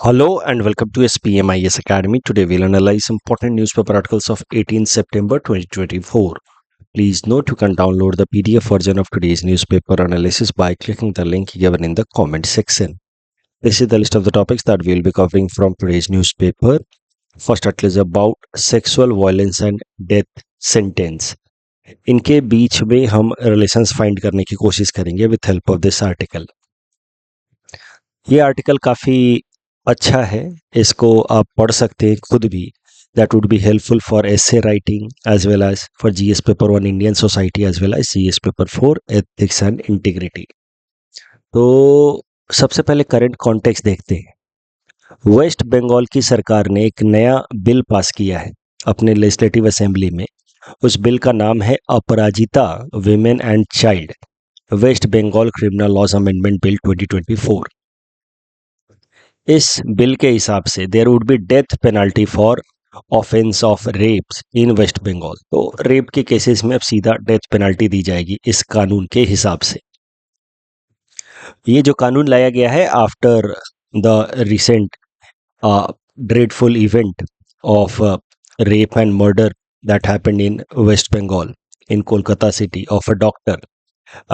Hello and welcome to SPMIS Academy. Today we'll analyze important newspaper articles of 18 September 2024. Please note you can download the PDF version of today's newspaper analysis by clicking the link given in the comment section. This is the list of the topics that we'll be covering from today's newspaper. First article is about sexual violence and death sentence. इनके बीच में हम relations find करने की कोशिश करेंगे with help of this article. ये article काफ़ी अच्छा है, इसको आप पढ़ सकते हैं खुद भी. That would be helpful for essay writing as well as for GS paper 1 Indian society as well as GS paper 4 ethics and integrity. तो सबसे पहले करंट कॉन्टेक्स्ट देखते हैं. वेस्ट बंगाल की सरकार ने एक नया बिल पास किया है अपने लेजिस्लेटिव असेंबली में. उस बिल का नाम है Aparajita women and child West Bengal criminal laws amendment bill 2024. इस बिल के हिसाब से there would be death penalty for offence of rapes in West Bengal. तो रेप के केसेस में अब सीधा डेथ पेनल्टी दी जाएगी इस कानून के हिसाब से. ये जो कानून लाया गया है after the recent dreadful event of rape and murder that happened in West Bengal in Kolkata city of a doctor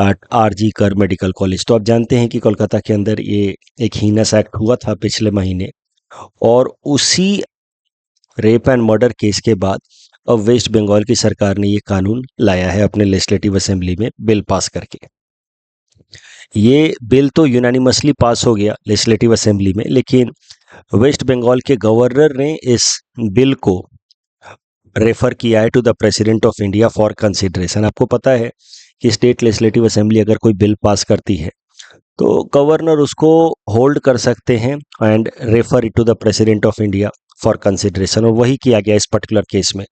at RG Kar medical college. तो आप जानते हैं कि कोलकाता के अंदर ये एक हीनस एक्ट हुआ था पिछले महीने, और उसी रेप एंड मर्डर केस के बाद अब वेस्ट बंगाल की सरकार ने ये कानून लाया है अपने लेजिस्लेटिव असेंबली में बिल पास करके. ये बिल तो यूनानिमसली पास हो गया लेजिस्लेटिव असेंबली में, लेकिन वेस्ट बंगाल के गवर्नर ने इस बिल को रेफर किया है to the president of India for consideration. आपको पता है कि स्टेट लेजिस्लेटिव असेंबली अगर कोई बिल पास करती है तो गवर्नर उसको होल्ड कर सकते हैं and refer it to the president of India for consideration, और वही किया गया इस पर्टिकुलर केस में.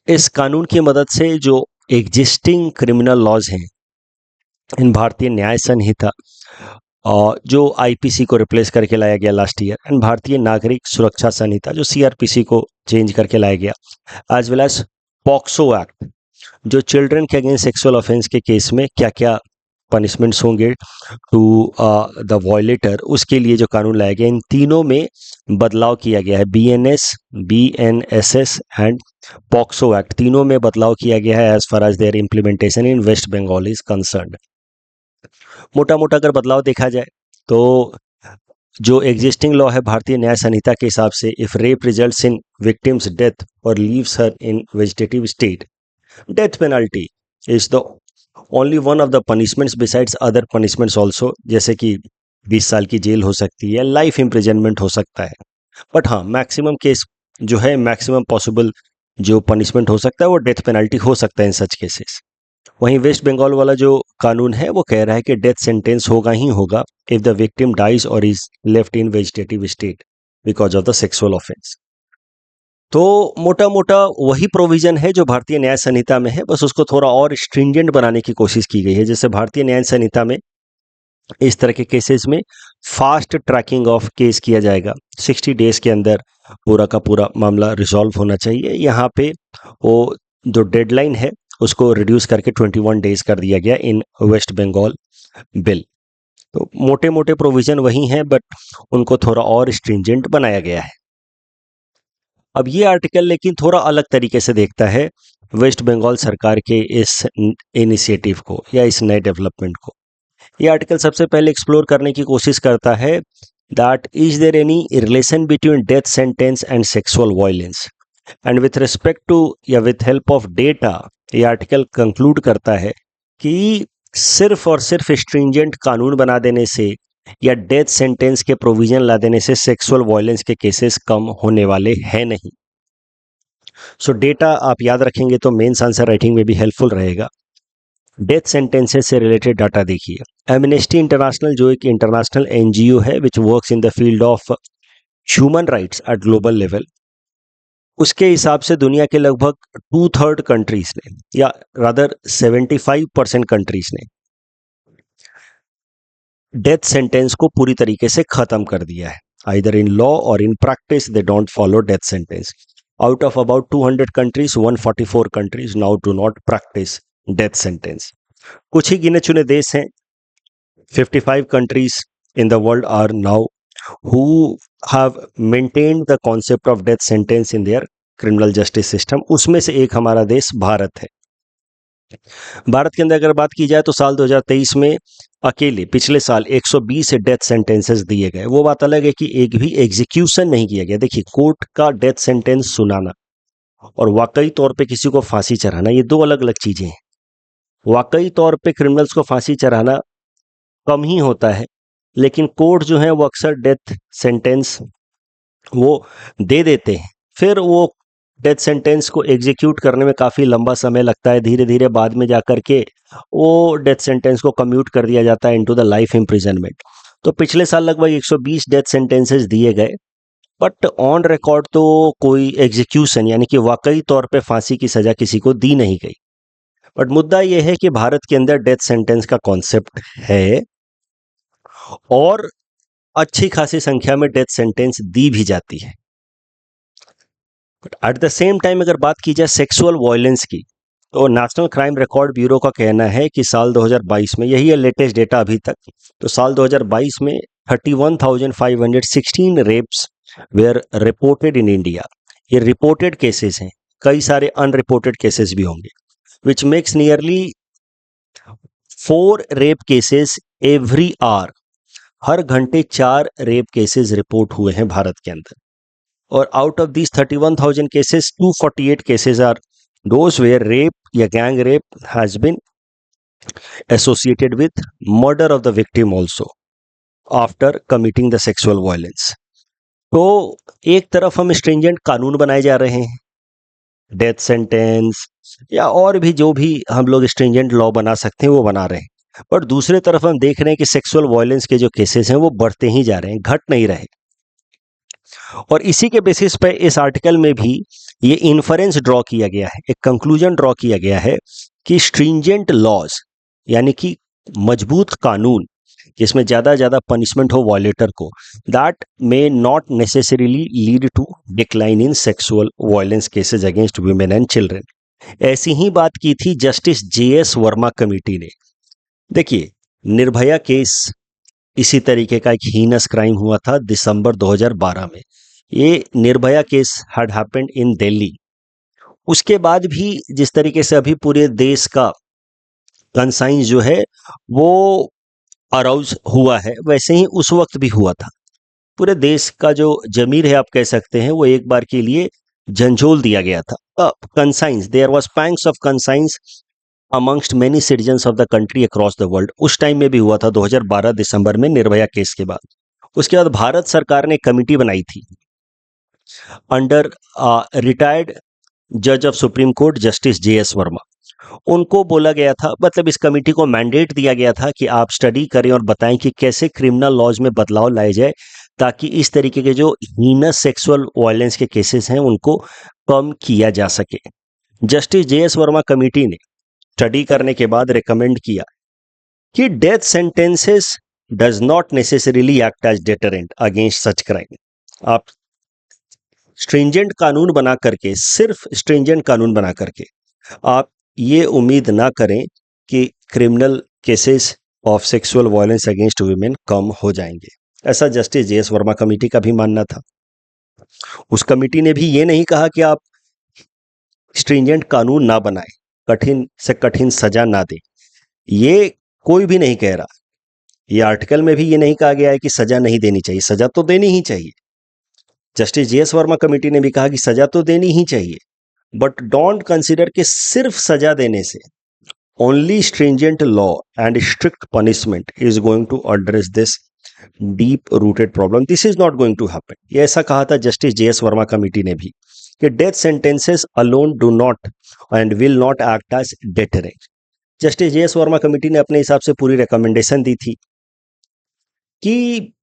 इस कानून की मदद से जो एग्जिस्टिंग क्रिमिनल लॉज हैं इन भारतीय न्याय संहिता जो आईपीसी को रिप्लेस करके लाया गया लास्ट ईयर, एंड भारतीय नागरिक सुरक्षा संहिता जो सीआरपीसी को चेंज करके लाया गया, as well as POCSO act जो चिल्ड्रन के अगेंस्ट सेक्सुअल ऑफेंस के केस में क्या क्या पनिशमेंट्स होंगे टू द वॉयलेटर, उसके लिए जो कानून लाया गया, इन तीनों में बदलाव किया गया है. बीएनएसएस एंड पॉक्सो एक्ट तीनों में बदलाव किया गया है as far as their implementation in West Bengal is concerned. मोटा मोटा अगर बदलाव देखा जाए तो जो एग्जिस्टिंग लॉ है भारतीय न्याय संहिता के हिसाब से, if rape results in victims death और leaves her in vegetative state, death penalty is the only one of the punishments besides other punishments also, जैसे कि 20 साल की जेल हो सकती है, लाइफ इम्प्रिजनमेंट हो सकता है. बट हाँ, मैक्सिमम केस जो है, मैक्सिमम पॉसिबल जो पनिशमेंट हो सकता है वो डेथ पेनल्टी हो सकता है इन सच केसेस. वहीं वेस्ट बंगाल वाला जो कानून है वो कह रहा है कि डेथ सेंटेंस होगा ही होगा इफ द विक्टिम डाइज और is left in vegetative state because of the sexual offence. तो मोटा मोटा वही प्रोविजन है जो भारतीय न्याय संहिता में है, बस उसको थोड़ा और स्ट्रिंजेंट बनाने की कोशिश की गई है. जैसे भारतीय न्याय संहिता में इस तरह के केसेस में फास्ट ट्रैकिंग ऑफ केस किया जाएगा, 60 डेज के अंदर पूरा का पूरा मामला रिजॉल्व होना चाहिए. यहाँ पे वो जो डेडलाइन है उसको रिड्यूस करके 21 डेज कर दिया गया इन वेस्ट बंगाल बिल. तो मोटे मोटे प्रोविजन वही हैं, बट उनको थोड़ा और स्ट्रिंजेंट बनाया गया है. अब ये आर्टिकल लेकिन थोड़ा अलग तरीके से देखता है वेस्ट बंगाल सरकार के इस इनिशिएटिव को या इस नए डेवलपमेंट को. ये आर्टिकल सबसे पहले एक्सप्लोर करने की कोशिश करता है that is there any relation between death sentence and sexual violence, and with respect to या विथ हेल्प ऑफ डेटा ये आर्टिकल कंक्लूड करता है कि सिर्फ और सिर्फ स्ट्रिंजेंट कानून बना देने से या डेथ सेंटेंस के प्रोविजन ला देने से सेक्सुअल वायलेंस के केसेस कम होने वाले हैं नहीं. सो डेटा आप याद रखेंगे तो मेंस आंसर राइटिंग में भी हेल्पफुल रहेगा. डेथ सेंटेंसेस से रिलेटेड डाटा देखिए. एमनेस्टी इंटरनेशनल जो एक इंटरनेशनल एनजीओ है which works in the field of human rights eight global level, उसके हिसाब से दुनिया के लगभग 2/3 कंट्रीज ने या रादर 75% कंट्रीज ने डेथ सेंटेंस को पूरी तरीके से खत्म कर दिया है. आइदर इन लॉ और in practice they don't follow death sentence. Out of about 200 countries 144 countries now do not practice death sentence. कुछ ही गिने चुने देश हैं, 55 countries in the world are now who have maintained the concept of death sentence in their criminal justice system, उसमें से एक हमारा देश भारत है। भारत के अंदर अगर बात की जाए तो साल 2023 में अकेले पिछले साल 120 डेथ सेंटेंसेस दिए गए। वो बात अलग है कि एक भी एग्जीक्यूशन नहीं किया गया। देखिए, कोर्ट का डेथ सेंटेंस सुनाना और वाकई तौर पे किसी को फांसी चढ़ाना, ये दो अलग अलग चीजें हैं। वाकई तौर पे क्रिमिनल्स को फांसी चढ़ाना कम ही होता है, लेकिन कोर्ट जो है वो अक्सर डेथ सेंटेंस वो दे देते हैं। फिर वो डेथ सेंटेंस को एग्जीक्यूट करने में काफ़ी लंबा समय लगता है। धीरे धीरे बाद में जाकर के वो डेथ सेंटेंस को कम्यूट कर दिया जाता है इनटू द लाइफ इम्प्रिजनमेंट। तो पिछले साल लगभग 120 डेथ सेंटेंसेस दिए गए, बट ऑन रिकॉर्ड तो कोई एग्जीक्यूशन यानी कि वाकई तौर पे फांसी की सजा किसी को दी नहीं गई। बट मुद्दा यह है कि भारत के अंदर डेथ सेंटेंस का कॉन्सेप्ट है और अच्छी खासी संख्या में डेथ सेंटेंस दी भी जाती है। But at the same time अगर बात की जाए सेक्सुअल वायलेंस की, तो नेशनल क्राइम रिकॉर्ड ब्यूरो का कहना है कि साल 2022 में, यही है लेटेस्ट डेटा अभी तक, तो साल 2022 में 31,516 rapes were reported in India. ये रिपोर्टेड केसेस हैं, कई सारे अनरिपोर्टेड केसेस भी होंगे, which makes nearly 4 rape cases every hour. हर घंटे 4 रेप केसेस रिपोर्ट हुए हैं भारत के अंदर। और out of these 31,000 cases, 248 cases are those where rape या gang rape has been associated with murder of the victim also after committing the sexual violence. तो एक तरफ हम स्ट्रिंजेंट कानून बनाए जा रहे हैं, डेथ सेंटेंस या और भी जो भी हम लोग स्ट्रिंजेंट लॉ बना सकते हैं वो बना रहे हैं, पर दूसरे तरफ हम देख रहे हैं कि सेक्सुअल वायलेंस के जो केसेस हैं वो बढ़ते ही जा रहे हैं, घट नहीं रहे। और इसी के बेसिस पे इस आर्टिकल में भी ये इन्फरेंस ड्रॉ किया गया है, एक कंक्लूजन ड्रॉ किया गया है कि स्ट्रिंजेंट लॉज यानी कि मजबूत कानून जिसमें ज़्यादा पनिशमेंट हो वायलेटर को, that may not necessarily lead to decline in sexual violence cases against women and children. ऐसी ही बात की थी जस्टिस JS वर्मा कमेटी ने। देखिए, निर्भया केस इसी तरीके का एक हीनस क्राइम हुआ था दिसंबर 2012 में। ये Nirbhaya case had happened in Delhi. उसके बाद भी जिस तरीके से अभी पूरे देश का कंसाइंस जो है वो अराउज हुआ है, वैसे ही उस वक्त भी हुआ था। पूरे देश का जो जमीर है आप कह सकते हैं, वो एक बार के लिए झंझोल दिया गया था। Conscience, there was pangs of conscience amongst many citizens of the country across the world. उस टाइम में भी हुआ था 2012 दिसंबर में निर्भया केस के बाद। उसके बाद भारत सरकार ने कमिटी बनाई थी अंडर रिटायर्ड जज of supreme court justice JS Verma. उनको बोला गया था, मतलब इस कमेटी को मैंडेट दिया गया था कि आप स्टडी करें और बताएं कि कैसे क्रिमिनल लॉज में बदलाव लाए जाए ताकि इस तरीके के जो हीनस सेक्सुअल वायलेंस के केसेस हैं उनको कम किया जा सके। जस्टिस JS वर्मा कमेटी ने स्टडी करने के बाद रिकमेंड किया कि death sentences does not necessarily act as deterrent against such crime. आप स्ट्रिंजेंट कानून बना करके, सिर्फ स्ट्रिंजेंट कानून बना करके आप ये उम्मीद ना करें कि criminal cases of sexual violence against women कम हो जाएंगे। ऐसा जस्टिस JS वर्मा कमेटी का भी मानना था। उस कमेटी ने भी ये नहीं कहा कि आप स्ट्रिंजेंट कानून ना बनाएं, कठिन से कठिन सजा ना दें, ये कोई भी नहीं कह रहा। ये आर्टिकल में भी ये नहीं कहा गया है कि सजा नहीं देनी चाहिए, सजा तो देनी ही चाहिए। जस्टिस JS वर्मा कमेटी ने भी कहा कि सजा तो देनी ही चाहिए, बट डोंट कंसिडर कि सिर्फ सजा देने से only stringent law and strict punishment is going to address this deep rooted problem. This is not going to happen. ये ऐसा कहा था जस्टिस JS वर्मा कमेटी ने भी कि death sentences alone do not and will not act as deterrent. Justice JS Verma committee ने अपने हिसाब से पूरी रिकमेंडेशन दी थी कि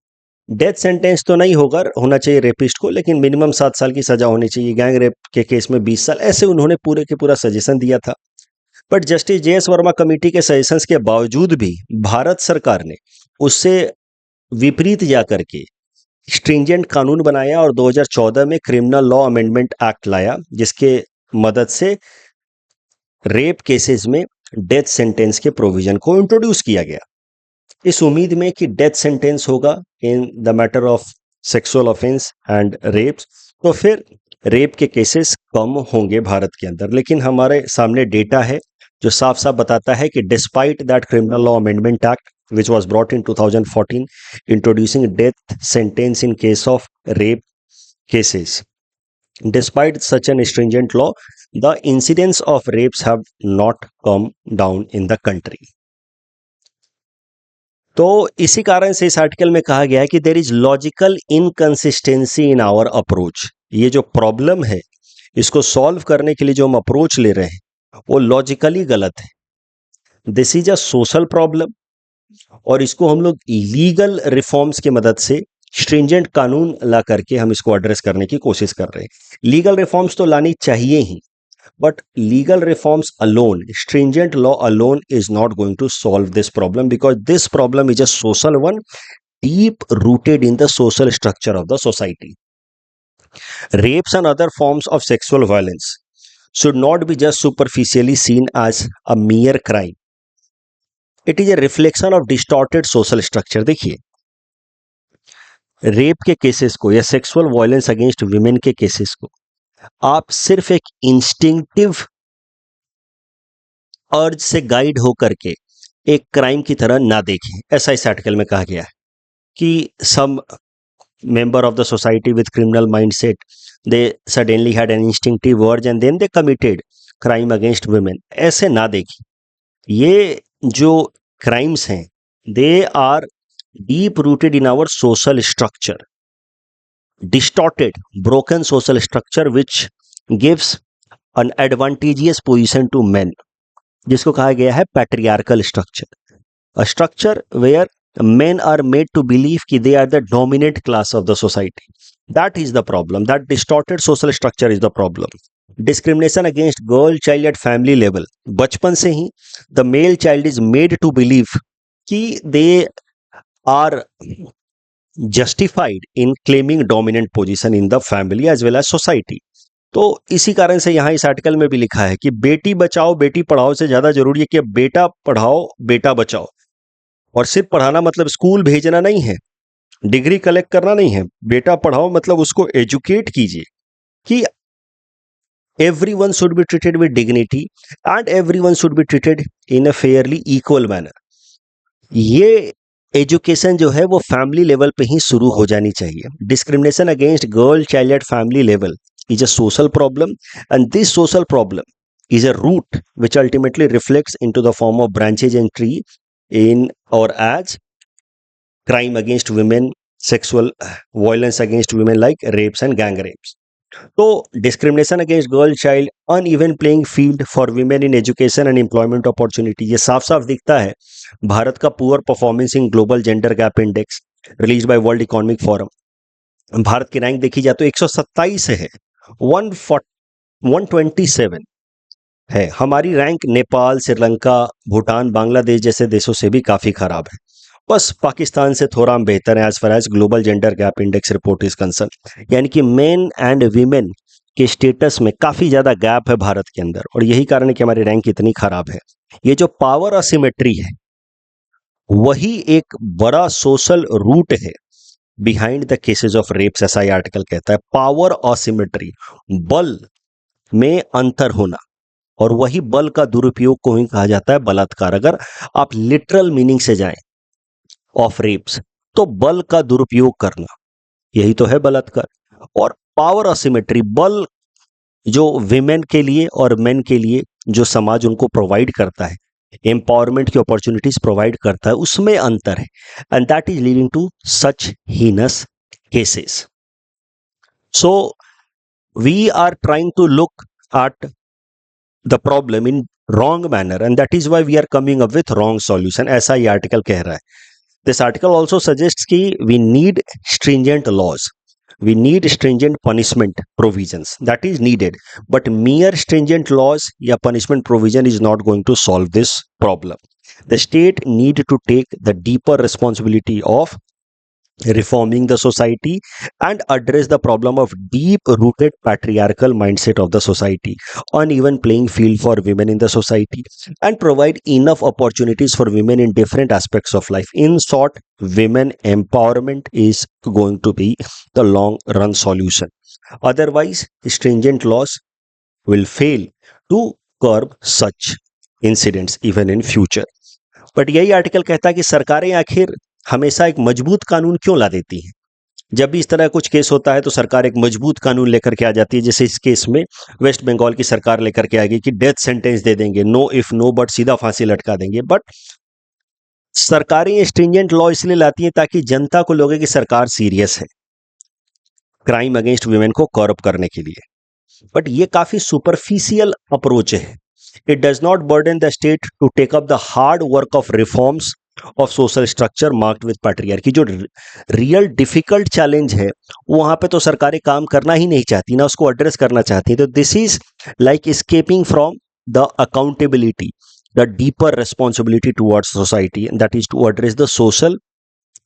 डेथ सेंटेंस तो नहीं होना चाहिए रेपिस्ट को, लेकिन मिनिमम 7 साल की सजा होनी चाहिए, गैंग रेप के केस में 20 साल, ऐसे उन्होंने पूरे के पूरा सजेशन दिया था। But justice JS Verma committee के सजेशंस के बावजूद भी भारत सरकार ने उससे विपरीत जाकर के स्ट्रिंजेंट कानून बनाया और 2014 में क्रिमिनल लॉ अमेंडमेंट एक्ट लाया, जिसके मदद से रेप केसेस में डेथ सेंटेंस के प्रोविजन को इंट्रोड्यूस किया गया, इस उम्मीद में कि डेथ सेंटेंस होगा in the matter of sexual offence and rapes, तो फिर रेप के केसेस कम होंगे भारत के अंदर। लेकिन हमारे सामने डेटा है जो साफ साफ बताता है कि despite that criminal law amendment act which was brought in 2014 introducing death sentence in case of rape cases, despite such an stringent law, the incidence of rapes have not come down in the country. तो इसी कारण से इस article में कहा गया है कि there is logical inconsistency in our approach. ये जो प्रॉब्लम है इसको सॉल्व करने के लिए जो हम अप्रोच ले रहे हैं वो लॉजिकली गलत है। This is a social problem और इसको हम लोग लीगल रिफॉर्म्स की मदद से स्ट्रिंजेंट कानून ला करके हम इसको एड्रेस करने की कोशिश कर रहे हैं। लीगल रिफॉर्म्स तो लानी चाहिए ही, but legal reforms alone, stringent law alone is not going to solve this problem, because this problem is a social one, deep rooted in the social structure of the society. Rapes and other forms of sexual violence should not be just superficially seen as a mere crime. It is a reflection of distorted social structure. देखिए, rape के cases को या sexual violence against women के cases को आप सिर्फ एक instinctive अर्ज से गाइड हो करके एक क्राइम की तरह ना देखें। ऐसा इस आर्टिकल में कहा गया है कि some member of the society with criminal mindset, they suddenly had an instinctive urge and then they committed crime against women. ऐसे ना देखें। ये जो क्राइम्स हैं they are deep rooted in our social structure, distorted, broken social structure which gives an advantageous position to men, जिसको कहा गया है patriarchal structure, a structure where men are made to believe कि they are the dominant class of the society. That is the problem. That distorted social structure is the problem. Discrimination against girl child at family level, बचपन से ही the male child is made to believe कि they are justified in claiming dominant position in the family as well as society. तो इसी कारण से यहाँ इस article में भी लिखा है कि बेटी बचाओ बेटी पढ़ाओ से ज्यादा जरूरी है कि बेटा पढ़ाओ बेटा बचाओ। और सिर्फ पढ़ाना मतलब स्कूल भेजना नहीं है, डिग्री कलेक्ट करना नहीं है। बेटा पढ़ाओ मतलब उसको एजुकेट कीजिए कि everyone should be treated with dignity and everyone should be treated in a fairly equal manner. ये एजुकेशन जो है वो फैमिली लेवल पे ही शुरू हो जानी चाहिए। Discrimination against girl child at family level is a social problem, and this social problem is a root which ultimately reflects into the form of branches and tree in or as crime against women, sexual violence against women like rapes and gang rapes. तो discrimination against girl child, uneven playing field for women in education and employment opportunity, ये साफ साफ दिखता है भारत का poor performance in global gender gap index release by world economic forum. Bharat की rank देखी जाए तो 127 है, 127 है। हमारी रैंक नेपाल, श्रीलंका, भूटान, बांग्लादेश जैसे देशों से भी काफी खराब है। बस पाकिस्तान से थोड़ा हम बेहतर है as far as global gender gap index report is concern. यानी कि मेन एंड वीमेन के स्टेटस में काफी ज्यादा गैप है भारत के अंदर, और यही कारण है कि हमारी रैंक इतनी खराब है। ये जो पावर असिमेट्री है वही एक बड़ा सोशल रूट है behind the cases of rapes, ऐसा ये आर्टिकल कहता है। पावर असिमेट्री, बल में अंतर होना, और वही बल का दुरुपयोग को ही कहा जाता है बलात्कार। अगर आप लिटरल मीनिंग से जाएं ऑफ रेप्स तो बल का दुरुपयोग करना, यही तो है बलात्कार। और पावर असिमेट्री, बल जो विमेन के लिए और मेन के लिए जो समाज उनको प्रोवाइड करता है, एम्पावरमेंट की अपॉर्चुनिटीज प्रोवाइड करता है, उसमें अंतर है, and that is leading to such heinous cases. So we are trying to look at the problem in wrong manner, and that is why we are coming up with wrong solution, ऐसा ये article कह रहा है। This article also suggest कि we need stringent laws, we need stringent punishment provisions, that is needed, but mere stringent laws या punishment provision is not going to solve this problem. The state need to take the deeper responsibility of reforming the society and address the problem of deep rooted patriarchal mindset of the society, uneven playing field for women in the society, and provide enough opportunities for women in different aspects of life. In short, women empowerment is going to be the long run solution. Otherwise, stringent laws will fail to curb such incidents even in future. But यही article कहता है कि सरकारें आखिर हमेशा एक मजबूत कानून क्यों ला देती हैं? जब भी इस तरह कुछ केस होता है तो सरकार एक मजबूत कानून लेकर के आ जाती है। जैसे इस केस में वेस्ट बंगाल की सरकार लेकर के आएगी कि डेथ सेंटेंस दे देंगे, नो इफ नो बट, सीधा फांसी लटका देंगे। बट सरकारें ये स्ट्रिंजेंट लॉ इसलिए लाती हैं ताकि जनता को लगे कि सरकार सीरियस है क्राइम अगेंस्ट वुमेन को कर्ब करने के लिए। बट ये काफी सुपरफिशियल अप्रोच है। It does not burden the state to take up the hard work of reforms of social structure marked with patriarchy. जो रियल डिफिकल्ट चैलेंज है वहां पे तो सरकारें काम करना ही नहीं चाहती, ना उसको एड्रेस करना चाहती। तो this is like escaping from the accountability, the deeper responsibility towards society, that is to address the social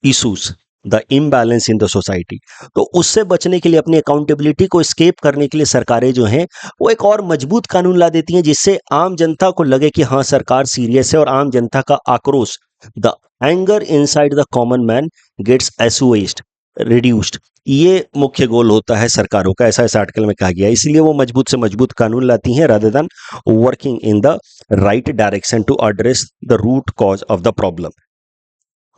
issues, the imbalance in the society. तो उससे बचने के लिए, अपनी अकाउंटेबिलिटी को एस्केप करने के लिए सरकारें जो हैं वो एक और मजबूत कानून ला देती हैं जिससे आम जनता को लगे कि हाँ सरकार सीरियस है, और आम जनता का आक्रोश, the anger inside the common man gets assuaged, reduced. ये मुख्य गोल होता है सरकारों का, ऐसा इस आर्टिकल में कहा गया है। इसलिए वो मजबूत से मजबूत कानून लाती हैं rather than working in the right direction to address the root cause of the problem.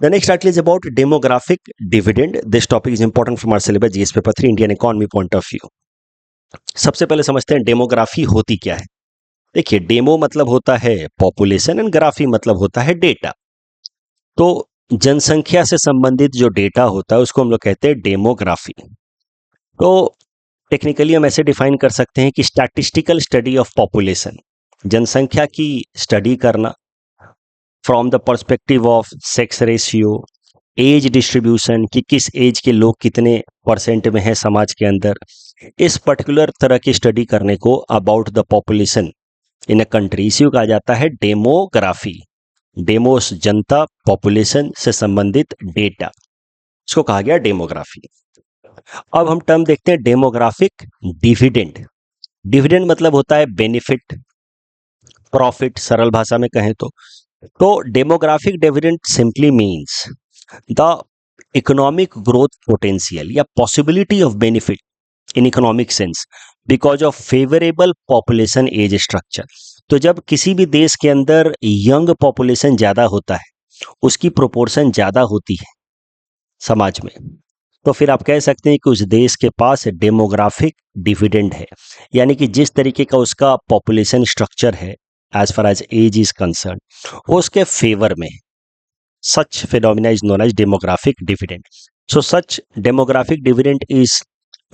The next article is about demographic dividend. This topic is important from our syllabus GS paper 3 Indian economy point of view. सबसे पहले समझते हैं demography होती क्या है। देखिए, demo मतलब होता है पॉपुलेशन एंड ग्राफी मतलब होता है डेटा। तो जनसंख्या से संबंधित जो डेटा होता है उसको हम लोग कहते हैं डेमोग्राफी। तो टेक्निकली हम ऐसे डिफाइन कर सकते हैं कि स्टैटिस्टिकल स्टडी ऑफ पॉपुलेशन, जनसंख्या की स्टडी करना from the perspective of sex ratio, age distribution, कि किस एज के लोग कितने परसेंट में हैं समाज के अंदर। इस पर्टिकुलर तरह की स्टडी करने को about the population in a country, इसी को कहा जाता है डेमोग्राफी। डेमोस जनता, पॉपुलेशन से संबंधित डेटा, इसको कहा गया डेमोग्राफी। अब हम टर्म देखते हैं डेमोग्राफिक डिविडेंड। डिविडेंड मतलब होता है बेनिफिट, प्रॉफिट, सरल भाषा में कहें तो demographic dividend simply means the economic growth potential या possibility of benefit in economic sense because of favourable population age structure. तो जब किसी भी देश के अंदर यंग पॉपुलेशन ज्यादा होता है, उसकी प्रोपोर्शन ज्यादा होती है समाज में, तो फिर आप कह सकते हैं कि उस देश के पास डेमोग्राफिक डिविडेंड है, यानी कि जिस तरीके का उसका पॉपुलेशन स्ट्रक्चर है as far as age is concerned, वो उसके फेवर में। Such phenomena is known as demographic dividend. So such demographic dividend is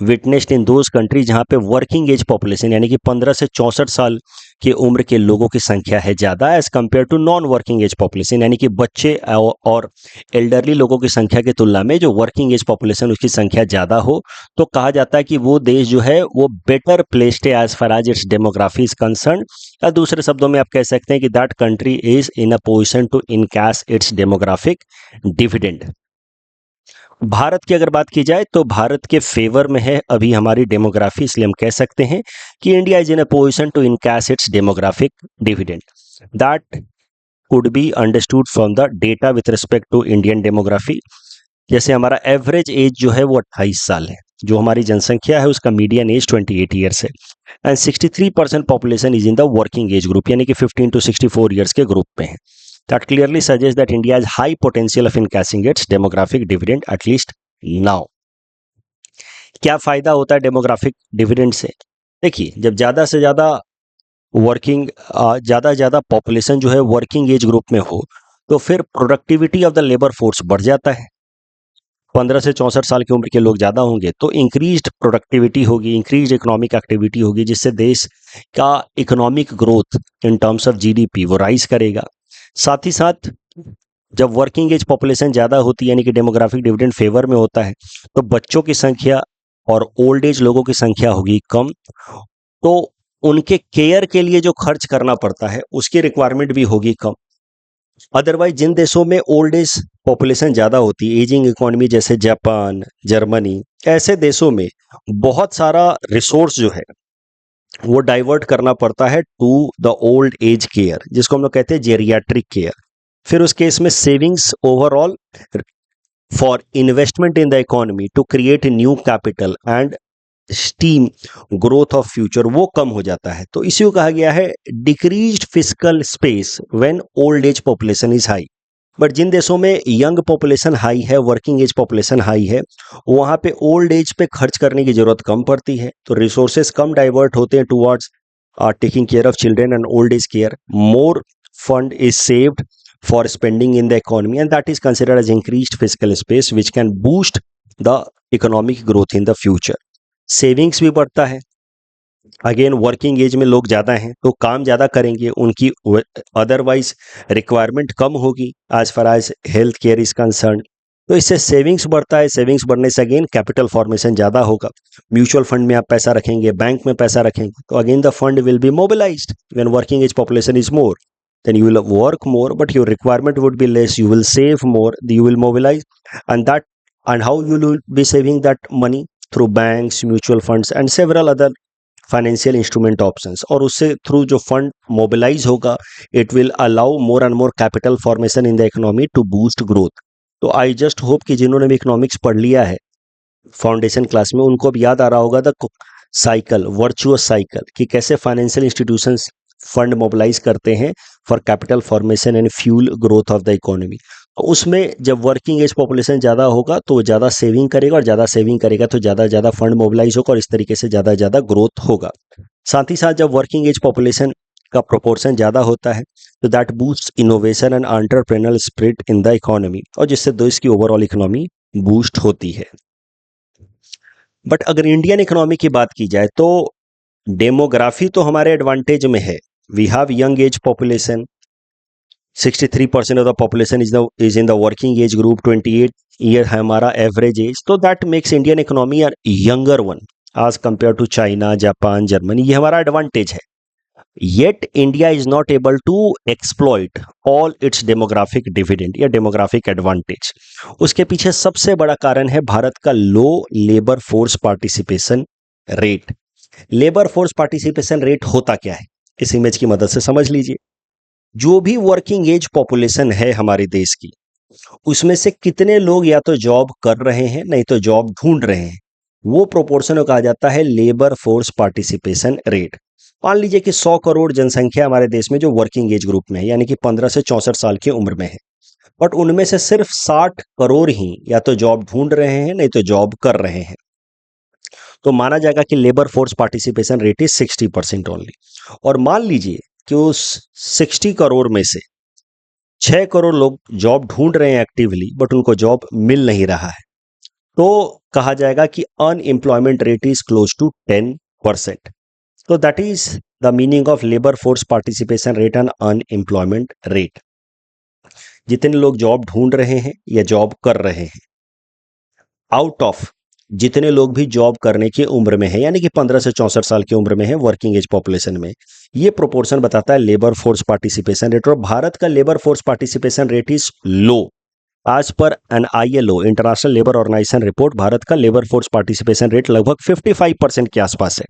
witnessed in those countries जहाँ पे वर्किंग एज पॉपुलेशन यानी कि 15 से 64 साल की उम्र के लोगों की संख्या है ज़्यादा age compare to non working age population, यानी कि बच्चे और एल्डरली लोगों की संख्या की तुलना में जो वर्किंग एज पॉपुलेशन उसकी संख्या ज़्यादा हो, तो कहा जाता है कि वो देश जो है वो बेटर प्लेस्ड है as far as its demography is concern. या दूसरे शब्दों में आप कह सकते हैं कि that country is in a position to encash its demographic dividend. भारत की अगर बात की जाए तो भारत के फेवर में है अभी हमारी डेमोग्राफी, इसलिए हम कह सकते हैं कि India is in a position to encash its demographic dividend. That could be understood from the data with respect to Indian demography. जैसे हमारा एवरेज एज जो है वो 28 साल है, जो हमारी जनसंख्या है उसका मीडियन एज 28 ईयर्स है, and 63% population is in the working age group, यानी कि 15 to 64 ईयर्स के ग्रुप में है। That clearly suggests that India has high potential of encashing its demographic dividend at least now. क्या फायदा होता है डेमोग्राफिक डिविडेंड से? देखिए, जब ज़्यादा से ज़्यादा ज़्यादा पॉपुलेशन जो है वर्किंग एज ग्रुप में हो, तो फिर productivity of the labour force बढ़ जाता है। 15 से 64 साल की उम्र के लोग ज़्यादा होंगे तो इंक्रीज्ड प्रोडक्टिविटी होगी, इंक्रीज्ड इकोनॉमिक एक्टिविटी होगी, जिससे देश का economic growth in terms of GDP वो राइज करेगा। साथ ही साथ जब वर्किंग एज पॉपुलेशन ज़्यादा होती है यानी कि डेमोग्राफिक डिविडेंड फेवर में होता है, तो बच्चों की संख्या और ओल्ड एज लोगों की संख्या होगी कम, तो उनके केयर के लिए जो खर्च करना पड़ता है उसकी रिक्वायरमेंट भी होगी कम। अदरवाइज जिन देशों में ओल्ड एज पॉपुलेशन ज़्यादा होती है, एजिंग इकोनॉमी, जैसे जापान, जर्मनी, ऐसे देशों में बहुत सारा रिसोर्स जो है वो डाइवर्ट करना पड़ता है to the old age care, जिसको हम लोग कहते हैं जेरियाट्रिक केयर। फिर उस केस में savings overall for investment in the economy to create new capital and steam growth of future, वो कम हो जाता है। तो इसी को कहा गया है decreased physical space when old age population is high. But जिन देशों में यंग पॉपुलेशन हाई है, वर्किंग एज पॉपुलेशन हाई है, वहां पे ओल्ड एज पे खर्च करने की जरूरत कम पड़ती है, तो रिसोर्सेस कम डाइवर्ट होते हैं towards taking care of children and old age care. More fund is saved for spending in the economy, and that is considered as increased physical space which can boost the economic growth in the future. Savings भी बढ़ता है, again working as में लोग ज़्यादा हैं तो काम ज़्यादा करेंगे, उनकी अदरवाइज रिक्वायरमेंट कम होगी as far as health care is concern. तो इससे सेविंग्स बढ़ता है, सेविंग्स बढ़ने से अगेन कैपिटल फॉर्मेशन ज़्यादा होगा। म्यूचुअल फंड में आप पैसा रखेंगे, बैंक में पैसा रखेंगे, तो again the fund will be mobilised when working age population is more, then you will work more but your requirement would be less, you will save more, you will mobilize, and how you will be saving that money through banks, mutual funds and several other financial instrument options, और उससे through जो fund mobilise होगा it will allow more and more capital formation in the economy to boost growth. तो I just hope कि जिन्होंने भी economics पढ़ लिया है फाउंडेशन क्लास में, उनको अब याद आ रहा होगा द साइकिल, वर्चुअस साइकिल, कि कैसे फाइनेंशियल इंस्टीट्यूशंस फंड मोबिलाइज करते हैं for capital formation and fuel growth of the economy. तो उसमें जब वर्किंग एज पॉपुलेशन ज़्यादा होगा तो ज़्यादा सेविंग करेगा, और ज़्यादा सेविंग करेगा तो ज़्यादा फंड मोबिलाइज होगा, और इस तरीके से ज़्यादा ग्रोथ होगा। साथ ही साथ जब वर्किंग एज पॉपुलेशन का प्रोपोर्शन ज़्यादा होता है तो that boost innovation and entrepreneurial spirit in the economy, और जिससे देश की ओवरऑल इकोनॉमी बूस्ट होती है। बट अगर इंडियन इकोनॉमी की बात की जाए तो डेमोग्राफी तो हमारे एडवांटेज में है। We have young age population, 63% of the population is in the working age group, 28 year है हमारा एवरेज एज, तो that makes Indian economy a younger one age compare to China, Japan, Germany, ये हमारा advantage है। Yet India is not able to exploit all its demographic dividend या demographic advantage. उसके पीछे सबसे बड़ा कारण है भारत का low labour force participation rate. Labour force participation rate होता क्या है, इस इमेज की मदद से समझ लीजिए। जो भी वर्किंग एज पॉपुलेशन है हमारे देश की, उसमें से कितने लोग या तो जॉब कर रहे हैं, नहीं तो जॉब ढूंढ रहे हैं, वो प्रोपोर्शन को कहा जाता है लेबर फोर्स पार्टिसिपेशन रेट। मान लीजिए कि 100 करोड़ जनसंख्या हमारे देश में जो वर्किंग एज ग्रुप में है, यानी कि 15 से 64 साल की उम्र में है, बट उनमें से सिर्फ 60 करोड़ ही या तो जॉब ढूंढ रहे हैं, नहीं तो जॉब कर रहे हैं। तो माना जाएगा कि labour force participation rate is 60% only. और मान लीजिए कि उस 60 करोड़ में से 6 करोड़ लोग जॉब ढूंढ रहे हैं एक्टिवली, बट उनको जॉब मिल नहीं रहा है, तो कहा जाएगा कि unemployment rate is close to 10%। तो that is the meaning of labour force participation rate and unemployment rate. जितने लोग जॉब ढूंढ रहे हैं या जॉब कर रहे हैं, आउट ऑफ जितने लोग भी जॉब करने की उम्र में है, यानी कि 15 से 64 साल की उम्र में है वर्किंग एज पॉपुलेशन में, ये प्रोपोर्शन बताता है लेबर फोर्स पार्टिसिपेशन रेट। और भारत का labour force participation rate is low. As per an ILO, international labour organisation report, Bharat का लेबर फोर्स पार्टिसिपेशन रेट लगभग 55% के आसपास है।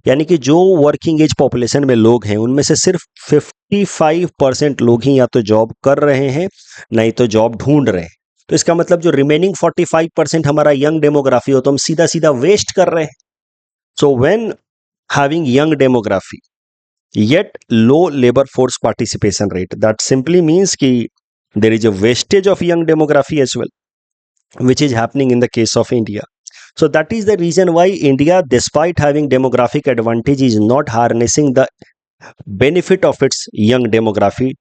यानी कि जो वर्किंग एज पॉपुलेशन में लोग हैं, उनमें से सिर्फ 55% लोग ही या तो जॉब कर रहे हैं, नहीं तो जॉब ढूंढ रहे हैं। तो इसका मतलब जो रिमेनिंग 45% हमारा यंग डेमोग्राफी हो, तो हम सीधा सीधा वेस्ट कर रहे हैं। So when having young demography yet low labor force participation rate, that simply means ki there is a wastage of young demography as well, which is happening in the case of India. So that is the reason why India, despite having demographic advantage, is not harnessing the benefit of its young demography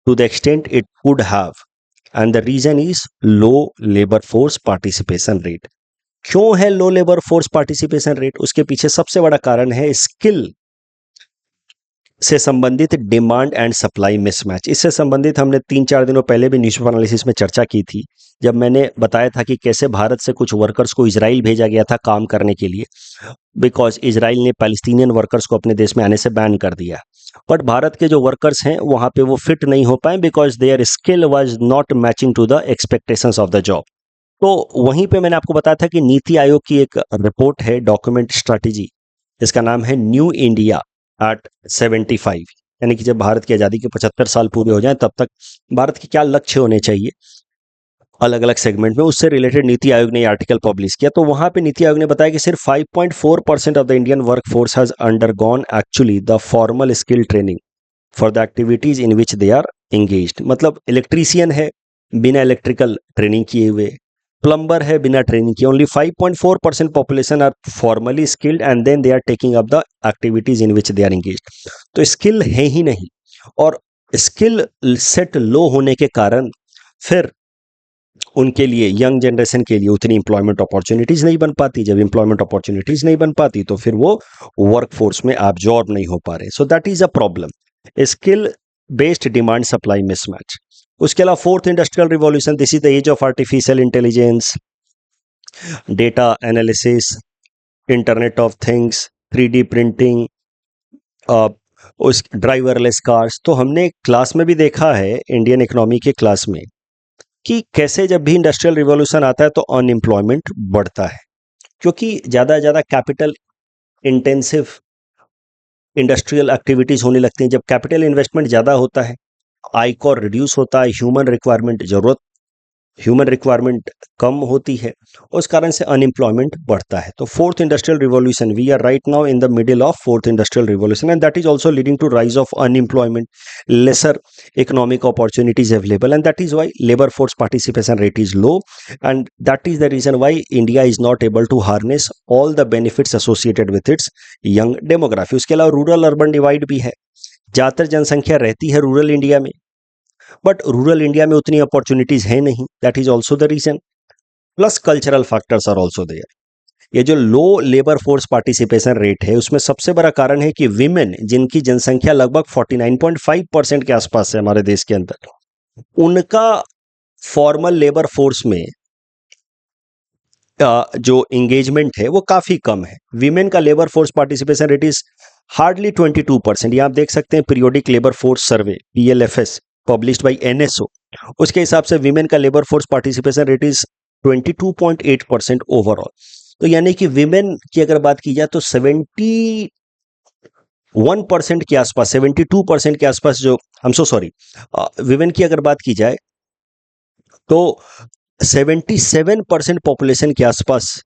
to the extent it could have, and the reason is low labor force participation rate. क्यों है लो labour force participation rate? उसके पीछे सबसे बड़ा कारण है skill से संबंधित डिमांड एंड सप्लाई मिसमैच, इससे संबंधित हमने 3-4 दिनों पहले भी न्यूज़पेपर एनालिसिस में चर्चा की थी, जब मैंने बताया था कि कैसे भारत से कुछ वर्कर्स को इजराइल भेजा गया था काम करने के लिए, बिकॉज इजराइल ने पैलेस्टीनियन वर्कर्स को अपने देश में आने से बैन कर दिया। बट भारत के जो वर्कर्स हैं वहाँ पे वो फिट नहीं हो पाए because their skill was not matching to the expectations of the job. तो वहीं पे मैंने आपको बताया था कि नीति आयोग की एक रिपोर्ट है, डॉक्यूमेंट स्ट्रैटेजी, इसका नाम है न्यू इंडिया एट 75, यानी कि जब भारत की आज़ादी के 75 साल पूरे हो जाएं तब तक भारत के क्या लक्ष्य होने चाहिए अलग अलग सेगमेंट में, उससे रिलेटेड नीति आयोग ने ये आर्टिकल पब्लिश किया। तो वहां पे नीति आयोग ने बताया कि सिर्फ 5.4% of the Indian work force has undergone actually the formal skill training for the activities in which they are engaged. मतलब इलेक्ट्रीशियन है बिना इलेक्ट्रिकल ट्रेनिंग किए हुए, प्लम्बर है बिना ट्रेनिंग किए, only 5.4% population are formally skilled and then they are taking up the activities in which they are engaged. तो skill है ही नहीं, और स्किल सेट लो होने के कारण फिर उनके लिए, यंग जनरेशन के लिए उतनी इंप्लॉयमेंट अपॉर्चुनिटीज नहीं बन पाती। जब इंप्लॉयमेंट अपॉर्चुनिटीज नहीं बन पाती तो फिर वो वर्क फोर्स में एब्जॉर्ब नहीं हो पा रहे। So that is a problem, skill based demand supply mismatch. उसके अलावा fourth industrial revolution, this is the age of artificial intelligence, data analysis, internet of things, 3D printing, उस ड्राइवरलेस कार्स। तो हमने क्लास में भी देखा है, इंडियन इकोनॉमी के क्लास में, कि कैसे जब भी इंडस्ट्रियल रिवॉल्यूशन आता है तो अनएम्प्लॉयमेंट बढ़ता है, क्योंकि ज़्यादा से ज़्यादा कैपिटल इंटेंसिव इंडस्ट्रियल एक्टिविटीज़ होने लगती हैं। जब कैपिटल इन्वेस्टमेंट ज़्यादा होता है, आयकर रिड्यूस होता है, ह्यूमन रिक्वायरमेंट कम होती है, उस कारण से अनएम्प्लॉयमेंट बढ़ता है। तो fourth industrial revolution, we are right now in the middle of fourth industrial revolution and that is also leading to rise of unemployment, lesser economic opportunities available, and that is why labor force participation rate is low, and that is the reason why India is not able to harness all the benefits associated with its young demography। उसके अलावा rural urban divide भी है, ज़्यादातर जनसंख्या रहती है rural India में, but rural India में उतनी अपॉर्चुनिटीज है नहीं, that is also the reason. Plus cultural factors are also there. ये जो low labour force participation rate है उसमें सबसे बड़ा कारण है कि विमेन, जिनकी जनसंख्या लगभग 49.5% के आसपास है हमारे देश के अंदर, उनका फॉर्मल लेबर फोर्स में जो एंगेजमेंट है वो काफी कम है। विमेन का labour force participation rate is hardly 22%। ये आप देख सकते हैं periodic labour force survey PLFS published by NSO, उसके हिसाब से विमेन का labour force participation rate is 22.8% overall. तो यानी कि विमेन की अगर बात की जाए तो 71% के आसपास, 72% के आसपास जो, हम सो सॉरी, विमेन की अगर बात की जाए तो 77% पॉपुलेशन के आसपास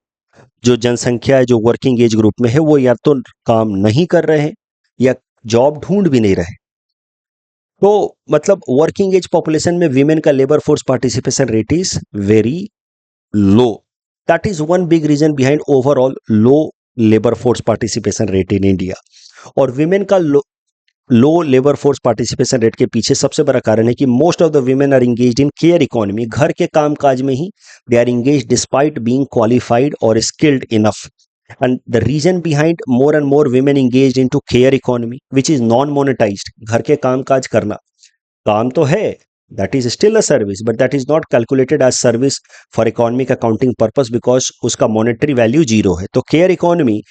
जो जनसंख्या है जो वर्किंग एज ग्रुप में है वो या तो काम नहीं कर रहे हैं या जॉब ढूंढ भी नहीं रहे। तो मतलब वर्किंग एज पॉपुलेशन में विमेन का labour force participation rate is very low. That is one big reason behind overall low labour force participation rate in India. और विमेन का low labour force participation rate के पीछे सबसे बड़ा कारण है कि most of the women are engaged in care economy, घर के काम काज में ही they are engaged despite being qualified और skilled enough. And the reason behind more and more women engaged into care economy which is non monetised, घर के काम काज करना काम तो है, that is still a service but that is not calculated as service for economic accounting purpose because उसका monetary value zero है। तो केयर इकोनॉमी